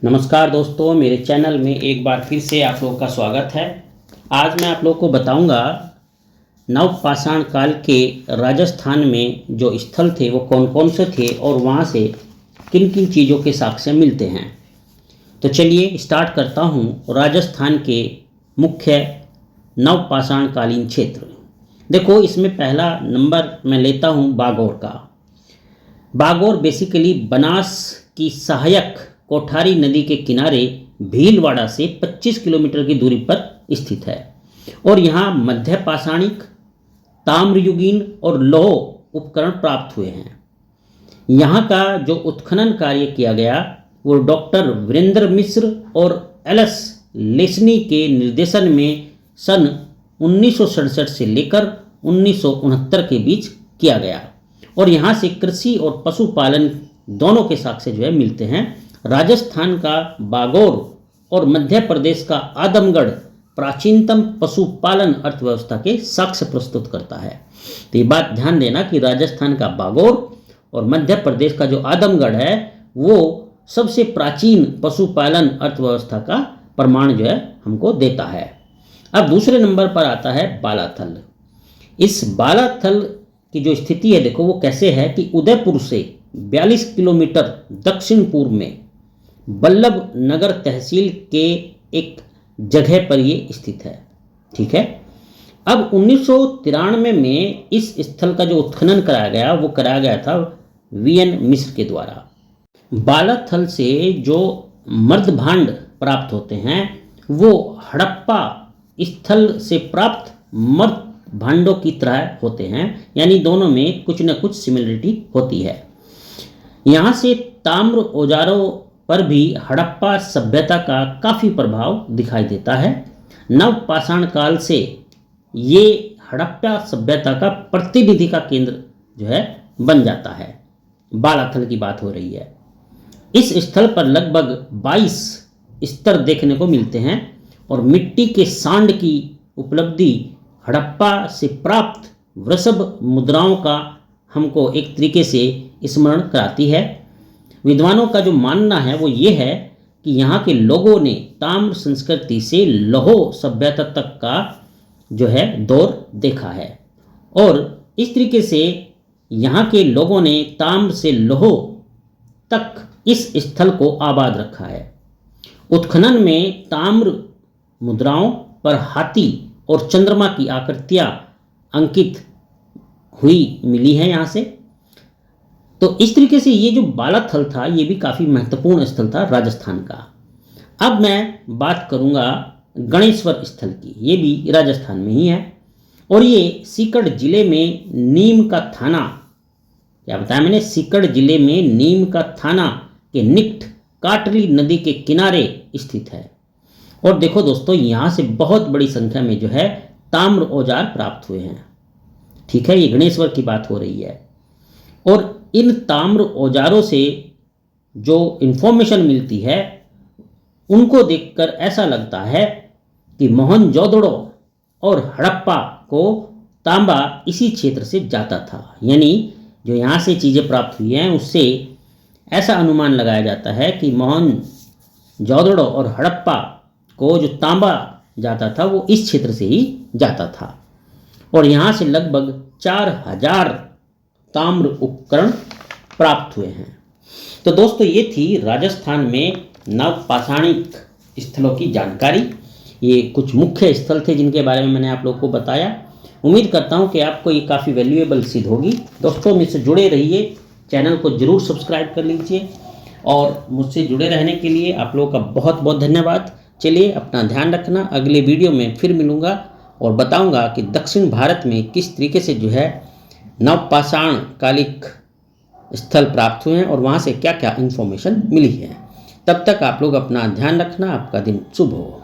नमस्कार दोस्तों, मेरे चैनल में एक बार फिर से आप लोगों का स्वागत है। आज मैं आप लोगों को बताऊंगा नवपाषाण काल के राजस्थान में जो स्थल थे वो कौन कौन से थे और वहाँ से किन किन चीज़ों के साक्ष्य मिलते हैं। तो चलिए स्टार्ट करता हूँ। राजस्थान के मुख्य नवपाषाण कालीन क्षेत्र। देखो, इसमें पहला नंबर मैं लेता हूँ बागौर का। बागौर बेसिकली बनास की सहायक कोठारी नदी के किनारे भीलवाड़ा से 25 किलोमीटर की दूरी पर स्थित है और यहाँ मध्य पाषाणिक, ताम्रयुगीन और लौह उपकरण प्राप्त हुए हैं। यहाँ का जो उत्खनन कार्य किया गया वो डॉक्टर वीरेंद्र मिश्र और एलएस लेसनी के निर्देशन में सन 1967 से लेकर 1969 के बीच किया गया और यहाँ से कृषि और पशुपालन दोनों के साक्ष्य जो है मिलते हैं। राजस्थान का बागौर और मध्य प्रदेश का आदमगढ़ प्राचीनतम पशुपालन अर्थव्यवस्था के साक्ष्य प्रस्तुत करता है। तो ये बात ध्यान देना कि राजस्थान का बागौर और मध्य प्रदेश का जो आदमगढ़ है वो सबसे प्राचीन पशुपालन अर्थव्यवस्था का प्रमाण जो है हमको देता है। अब दूसरे नंबर पर आता है बालाथल। इस बालाथल की जो स्थिति है, देखो वो कैसे है कि उदयपुर से 42 किलोमीटर दक्षिण पूर्व में बल्लभ नगर तहसील के एक जगह पर ये स्थित है। ठीक है। अब 1993 में इस स्थल का जो उत्खनन कराया गया वो कराया गया था वीएन मिश्र के द्वारा। बालाथल से जो मर्दभांड प्राप्त होते हैं वो हड़प्पा स्थल से प्राप्त मर्द भांडों की तरह होते हैं, यानी दोनों में कुछ न कुछ सिमिलरिटी होती है। यहाँ से ताम्र औजारों पर भी हड़प्पा सभ्यता का काफ़ी प्रभाव दिखाई देता है। नवपाषाण काल से ये हड़प्पा सभ्यता का प्रतिनिधि का केंद्र जो है बन जाता है। बालाथल की बात हो रही है। इस स्थल पर लगभग 22 स्तर देखने को मिलते हैं और मिट्टी के सांड की उपलब्धि हड़प्पा से प्राप्त वृषभ मुद्राओं का हमको एक तरीके से स्मरण कराती है। विद्वानों का जो मानना है वो ये है कि यहाँ के लोगों ने ताम्र संस्कृति से लौह सभ्यता तक का जो है दौर देखा है और इस तरीके से यहाँ के लोगों ने ताम्र से लौह तक इस स्थल को आबाद रखा है। उत्खनन में ताम्र मुद्राओं पर हाथी और चंद्रमा की आकृतियाँ अंकित हुई मिली हैं यहाँ से। तो इस तरीके से ये जो बालाथल था ये भी काफ़ी महत्वपूर्ण स्थल था राजस्थान का। अब मैं बात करूँगा गणेश्वर स्थल की। ये भी राजस्थान में ही है और ये सीकर जिले में नीम का थाना, क्या बताया मैंने, सीकर जिले में नीम का थाना के निकट काटली नदी के किनारे स्थित है। और देखो दोस्तों, यहाँ से बहुत बड़ी संख्या में जो है ताम्र औजार प्राप्त हुए हैं। ठीक है, ये गणेश्वर की बात हो रही है और इन ताम्र औजारों से जो इन्फॉर्मेशन मिलती है उनको देखकर ऐसा लगता है कि मोहनजोदड़ो और हड़प्पा को तांबा इसी क्षेत्र से जाता था। यानी जो यहाँ से चीज़ें प्राप्त हुई हैं उससे ऐसा अनुमान लगाया जाता है कि मोहनजोदड़ो और हड़प्पा को जो तांबा जाता था वो इस क्षेत्र से ही जाता था और यहाँ से लगभग 4000 ताम्र उपकरण प्राप्त हुए हैं। तो दोस्तों, ये थी राजस्थान में नवपाषाणिक स्थलों की जानकारी। ये कुछ मुख्य स्थल थे जिनके बारे में मैंने आप लोगों को बताया। उम्मीद करता हूँ कि आपको ये काफ़ी वैल्यूएबल सिद्ध होगी। दोस्तों, मुझसे जुड़े रहिए, चैनल को ज़रूर सब्सक्राइब कर लीजिए और मुझसे जुड़े रहने के लिए आप लोगों का बहुत बहुत धन्यवाद। चलिए, अपना ध्यान रखना। अगले वीडियो में फिर मिलूँगा और बताऊँगा कि दक्षिण भारत में किस तरीके से जो है नवपाषाण कालिक स्थल प्राप्त हुए हैं और वहाँ से क्या क्या इन्फॉर्मेशन मिली है। तब तक आप लोग अपना ध्यान रखना। आपका दिन शुभ हो।